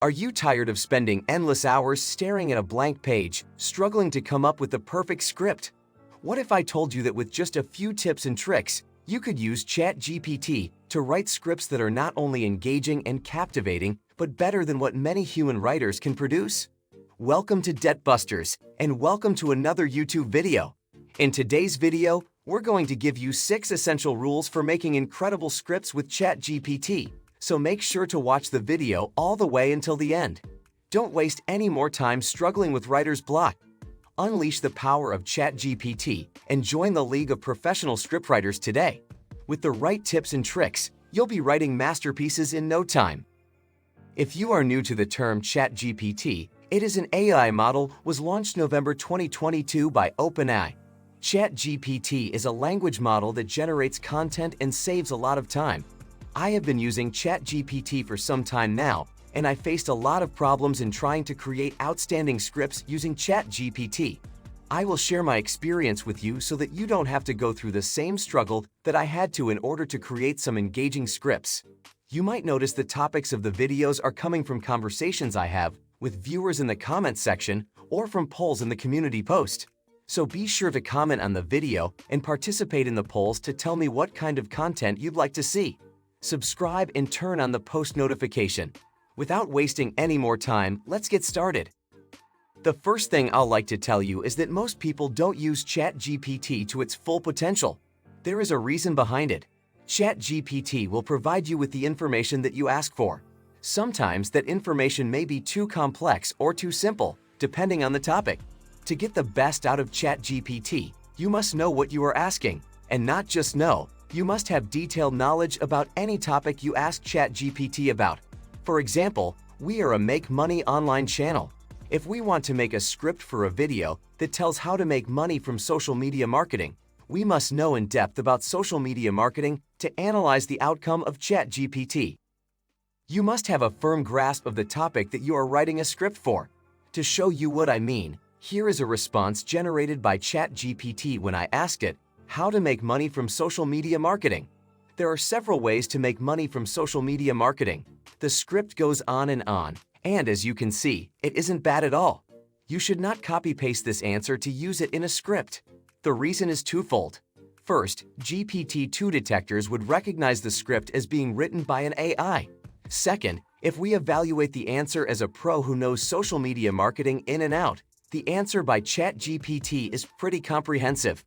Are you tired of spending endless hours staring at a blank page, struggling to come up with the perfect script? What if I told you that with just a few tips and tricks, you could use ChatGPT to write scripts that are not only engaging and captivating, but better than what many human writers can produce? Welcome to Debt Busters, and welcome to another YouTube video. In today's video, we're going to give you 6 essential rules for making incredible scripts with ChatGPT. So make sure to watch the video all the way until the end. Don't waste any more time struggling with writer's block. Unleash the power of ChatGPT and join the league of professional scriptwriters today. With the right tips and tricks, you'll be writing masterpieces in no time. If you are new to the term ChatGPT, it is an AI model was launched November 2022 by OpenAI. ChatGPT is a language model that generates content and saves a lot of time. I have been using ChatGPT for some time now, and I faced a lot of problems in trying to create outstanding scripts using ChatGPT. I will share my experience with you so that you don't have to go through the same struggle that I had to in order to create some engaging scripts. You might notice the topics of the videos are coming from conversations I have with viewers in the comments section or from polls in the community post. So be sure to comment on the video and participate in the polls to tell me what kind of content you'd like to see. Subscribe and turn on the post notification. Without wasting any more time, let's get started. The first thing I'll like to tell you is that most people don't use ChatGPT to its full potential. There is a reason behind it. ChatGPT will provide you with the information that you ask for. Sometimes that information may be too complex or too simple, depending on the topic. To get the best out of ChatGPT, you must know what you are asking, and not just know. You must have detailed knowledge about any topic you ask ChatGPT about. For example, we are a Make Money online channel. If we want to make a script for a video that tells how to make money from social media marketing, we must know in depth about social media marketing to analyze the outcome of ChatGPT. You must have a firm grasp of the topic that you are writing a script for. To show you what I mean, here is a response generated by ChatGPT when I asked it, how to make money from social media marketing. There are several ways to make money from social media marketing. The script goes on, and as you can see, it isn't bad at all. You should not copy-paste this answer to use it in a script. The reason is twofold. First, GPT-2 detectors would recognize the script as being written by an AI. Second, if we evaluate the answer as a pro who knows social media marketing in and out, the answer by ChatGPT is pretty comprehensive.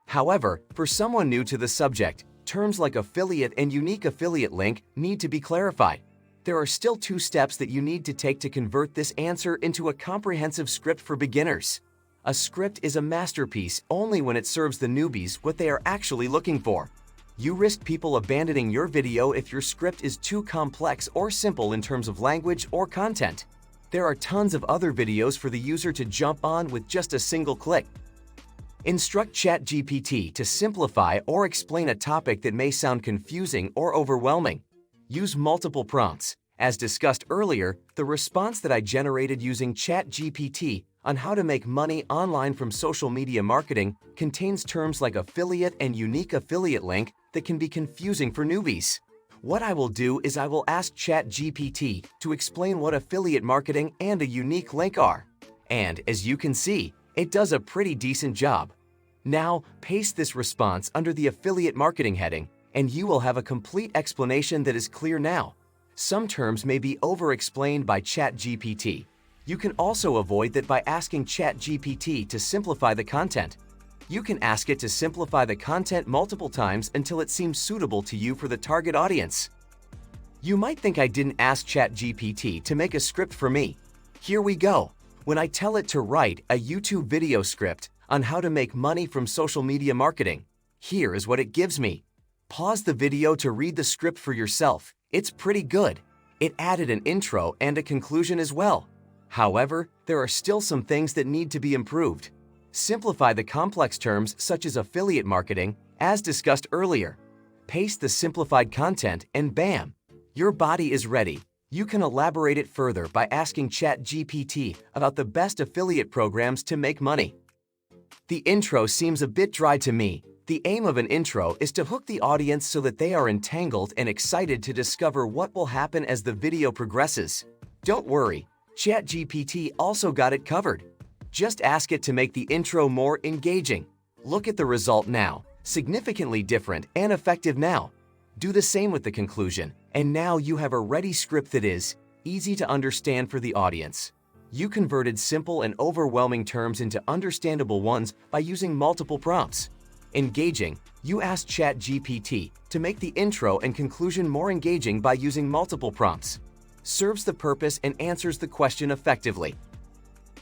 However, for someone new to the subject, terms like affiliate and unique affiliate link need to be clarified. There are still 2 steps that you need to take to convert this answer into a comprehensive script for beginners. A script is a masterpiece only when it serves the newbies what they are actually looking for. You risk people abandoning your video if your script is too complex or simple in terms of language or content. There are tons of other videos for the user to jump on with just a single click. Instruct ChatGPT to simplify or explain a topic that may sound confusing or overwhelming. Use multiple prompts. As discussed earlier, the response that I generated using ChatGPT on how to make money online from social media marketing contains terms like affiliate and unique affiliate link that can be confusing for newbies. What I will do is I will ask ChatGPT to explain what affiliate marketing and a unique link are. And as you can see, it does a pretty decent job. Now, paste this response under the affiliate marketing heading, and you will have a complete explanation that is clear now. Some terms may be over-explained by ChatGPT. You can also avoid that by asking ChatGPT to simplify the content. You can ask it to simplify the content multiple times until it seems suitable to you for the target audience. You might think I didn't ask ChatGPT to make a script for me. Here we go. When I tell it to write a YouTube video script on how to make money from social media marketing, here is what it gives me. Pause the video to read the script for yourself. It's pretty good. It added an intro and a conclusion as well. However, there are still some things that need to be improved. Simplify the complex terms such as affiliate marketing, as discussed earlier. Paste the simplified content and bam! Your body is ready. You can elaborate it further by asking ChatGPT about the best affiliate programs to make money. The intro seems a bit dry to me. The aim of an intro is to hook the audience so that they are entangled and excited to discover what will happen as the video progresses. Don't worry, ChatGPT also got it covered. Just ask it to make the intro more engaging. Look at the result now, significantly different and effective now. Do the same with the conclusion, and now you have a ready script that is easy to understand for the audience. You converted simple and overwhelming terms into understandable ones by using multiple prompts. Engaging, you asked ChatGPT to make the intro and conclusion more engaging by using multiple prompts. Serves the purpose and answers the question effectively.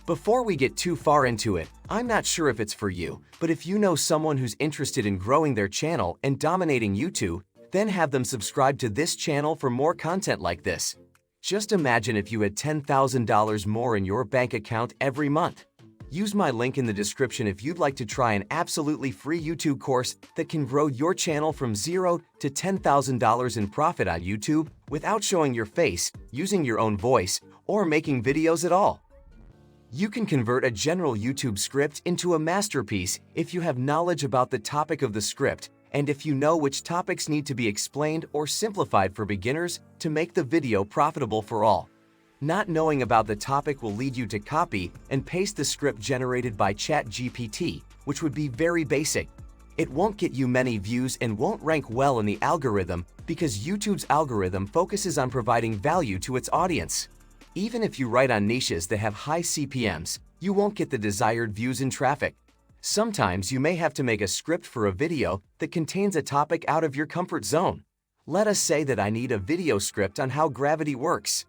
Before we get too far into it, I'm not sure if it's for you, but if you know someone who's interested in growing their channel and dominating YouTube, then have them subscribe to this channel for more content like this. Just imagine if you had $10,000 more in your bank account every month. Use my link in the description if you'd like to try an absolutely free YouTube course that can grow your channel from $0 to $10,000 in profit on YouTube without showing your face, using your own voice, or making videos at all. You can convert a general YouTube script into a masterpiece if you have knowledge about the topic of the script and if you know which topics need to be explained or simplified for beginners to make the video profitable for all. Not knowing about the topic will lead you to copy and paste the script generated by ChatGPT, which would be very basic. It won't get you many views and won't rank well in the algorithm because YouTube's algorithm focuses on providing value to its audience. Even if you write on niches that have high CPMs, you won't get the desired views and traffic. Sometimes you may have to make a script for a video that contains a topic out of your comfort zone. Let us say that I need a video script on how gravity works.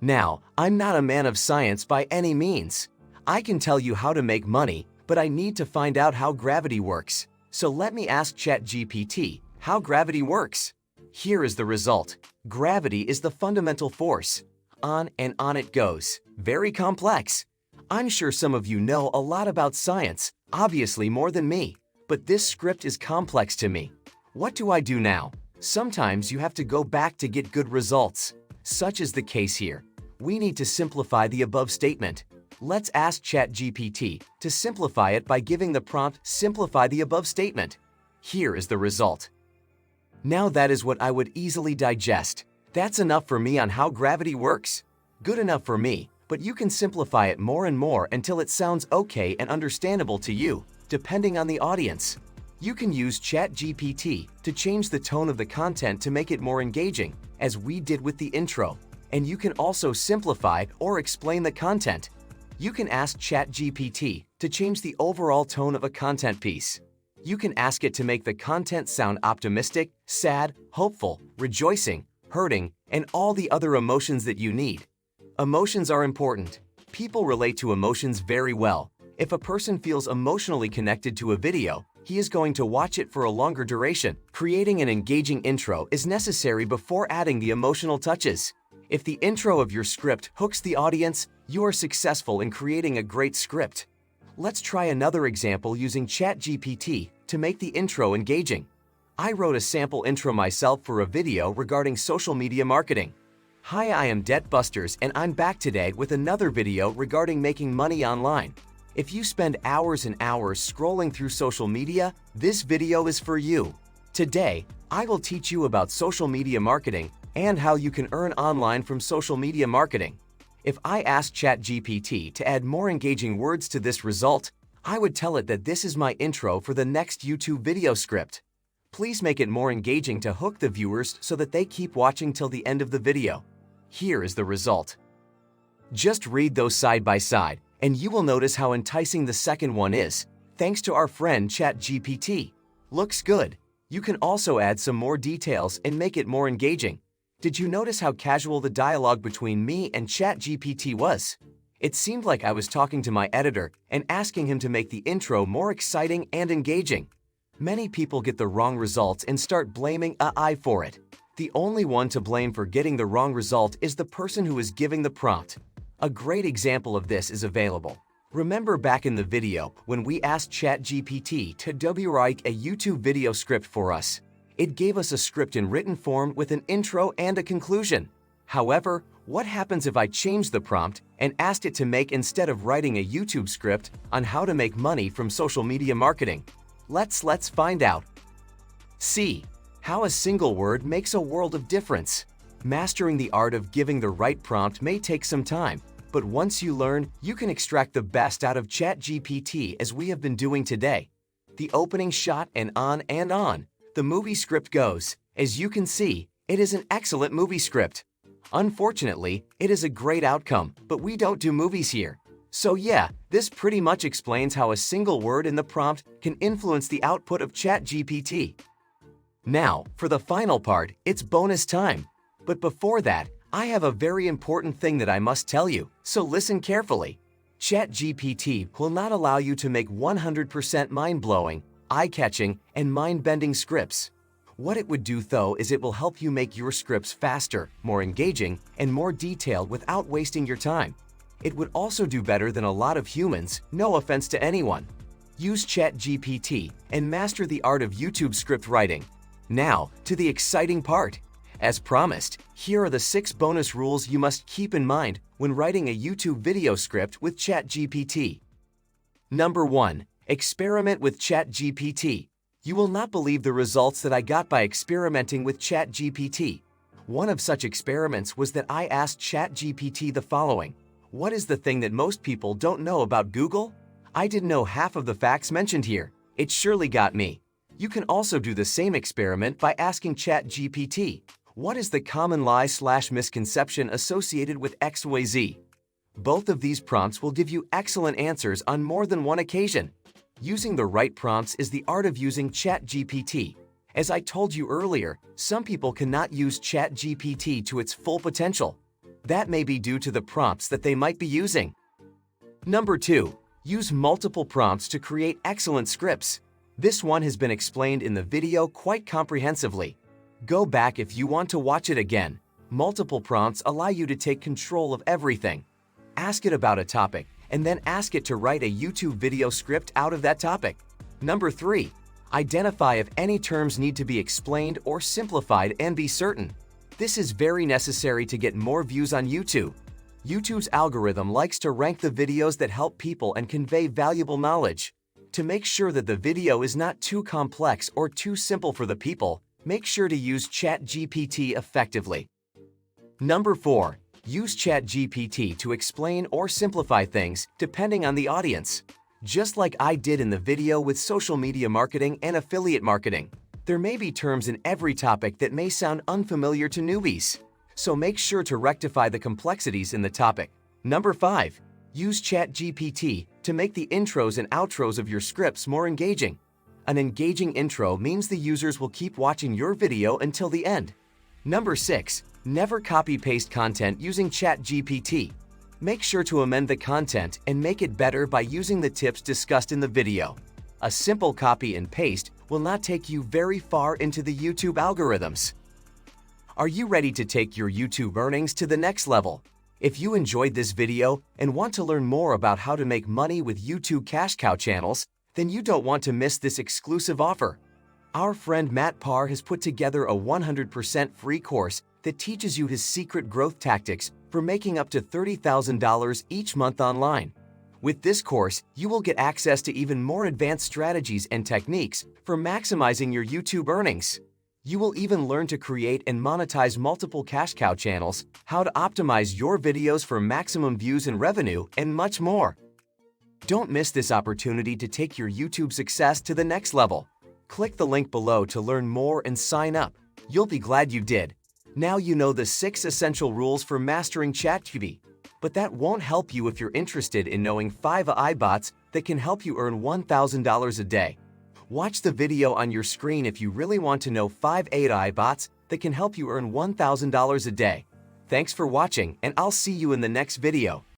Now, I'm not a man of science by any means. I can tell you how to make money, but I need to find out how gravity works. So let me ask ChatGPT how gravity works. Here is the result. Gravity is the fundamental force. On and on it goes. Very complex. I'm sure some of you know a lot about science, obviously more than me, but this script is complex to me. What do I do now? Sometimes you have to go back to get good results. Such is the case here. We need to simplify the above statement. Let's ask ChatGPT to simplify it by giving the prompt "Simplify the above statement." Here is the result. Now that is what I would easily digest. That's enough for me on how gravity works. Good enough for me, but you can simplify it more and more until it sounds okay and understandable to you, depending on the audience. You can use ChatGPT to change the tone of the content to make it more engaging, as we did with the intro, and you can also simplify or explain the content. You can ask ChatGPT to change the overall tone of a content piece. You can ask it to make the content sound optimistic, sad, hopeful, rejoicing, hurting, and all the other emotions that you need. Emotions are important. People relate to emotions very well. If a person feels emotionally connected to a video, he is going to watch it for a longer duration. Creating an engaging intro is necessary before adding the emotional touches. If the intro of your script hooks the audience, you are successful in creating a great script. Let's try another example using ChatGPT to make the intro engaging. I wrote a sample intro myself for a video regarding social media marketing. Hi, I am Debt Busters and I'm back today with another video regarding making money online. If you spend hours and hours scrolling through social media, this video is for you. Today, I will teach you about social media marketing and how you can earn online from social media marketing. If I asked ChatGPT to add more engaging words to this result, I would tell it that this is my intro for the next YouTube video script. Please make it more engaging to hook the viewers so that they keep watching till the end of the video. Here is the result. Just read those side by side, and you will notice how enticing the second one is, thanks to our friend ChatGPT. Looks good. You can also add some more details and make it more engaging. Did you notice how casual the dialogue between me and ChatGPT was? It seemed like I was talking to my editor and asking him to make the intro more exciting and engaging. Many people get the wrong results and start blaming AI for it. The only one to blame for getting the wrong result is the person who is giving the prompt. A great example of this is available. Remember back in the video when we asked ChatGPT to write a YouTube video script for us. It gave us a script in written form with an intro and a conclusion. However, what happens if I change the prompt and asked it to make instead of writing a YouTube script on how to make money from social media marketing? Let's find out. See how a single word makes a world of difference. Mastering the art of giving the right prompt may take some time, but once you learn, you can extract the best out of ChatGPT as we have been doing today. The opening shot and on, the movie script goes. As you can see, it is an excellent movie script. Unfortunately, it is a great outcome, but we don't do movies here. So yeah, this pretty much explains how a single word in the prompt can influence the output of ChatGPT. Now, for the final part, it's bonus time. But before that, I have a very important thing that I must tell you, so listen carefully. ChatGPT will not allow you to make 100% mind-blowing, eye-catching, and mind-bending scripts. What it would do though is it will help you make your scripts faster, more engaging, and more detailed without wasting your time. It would also do better than a lot of humans, no offense to anyone. Use ChatGPT and master the art of YouTube script writing. Now, to the exciting part. As promised, here are the 6 bonus rules you must keep in mind when writing a YouTube video script with ChatGPT. Number 1. Experiment with ChatGPT. You will not believe the results that I got by experimenting with ChatGPT. One of such experiments was that I asked ChatGPT the following: what is the thing that most people don't know about Google? I didn't know half of the facts mentioned here. It surely got me. You can also do the same experiment by asking ChatGPT, what is the common lie/misconception associated with XYZ? Both of these prompts will give you excellent answers on more than one occasion. Using the right prompts is the art of using ChatGPT. As I told you earlier, some people cannot use ChatGPT to its full potential. That may be due to the prompts that they might be using. Number 2. Use multiple prompts to create excellent scripts. This one has been explained in the video quite comprehensively. Go back if you want to watch it again. Multiple prompts allow you to take control of everything. Ask it about a topic, and then ask it to write a YouTube video script out of that topic. Number 3. Identify if any terms need to be explained or simplified and be certain. This is very necessary to get more views on YouTube. YouTube's algorithm likes to rank the videos that help people and convey valuable knowledge. To make sure that the video is not too complex or too simple for the people, make sure to use ChatGPT effectively. Number 4. Use ChatGPT to explain or simplify things depending on the audience. Just like I did in the video with social media marketing and affiliate marketing, there may be terms in every topic that may sound unfamiliar to newbies. So make sure to rectify the complexities in the topic. Number 5. Use ChatGPT to make the intros and outros of your scripts more engaging. An engaging intro means the users will keep watching your video until the end. Number 6. Never copy-paste content using ChatGPT. Make sure to amend the content and make it better by using the tips discussed in the video. A simple copy and paste will not take you very far into the YouTube algorithms. Are you ready to take your YouTube earnings to the next level? If you enjoyed this video and want to learn more about how to make money with YouTube cash cow channels, then you don't want to miss this exclusive offer. Our friend Matt Parr has put together a 100% free course that teaches you his secret growth tactics for making up to $30,000 each month online. With this course, you will get access to even more advanced strategies and techniques for maximizing your YouTube earnings. You will even learn to create and monetize multiple cash cow channels, how to optimize your videos for maximum views and revenue, and much more. Don't miss this opportunity to take your YouTube success to the next level. Click the link below to learn more and sign up. You'll be glad you did. Now you know the 6 essential rules for mastering ChatGPT. But that won't help you if you're interested in knowing 5 AI bots that can help you earn $1,000 a day. Watch the video on your screen if you really want to know 5 AI bots that can help you earn $1,000 a day. Thanks for watching, and I'll see you in the next video.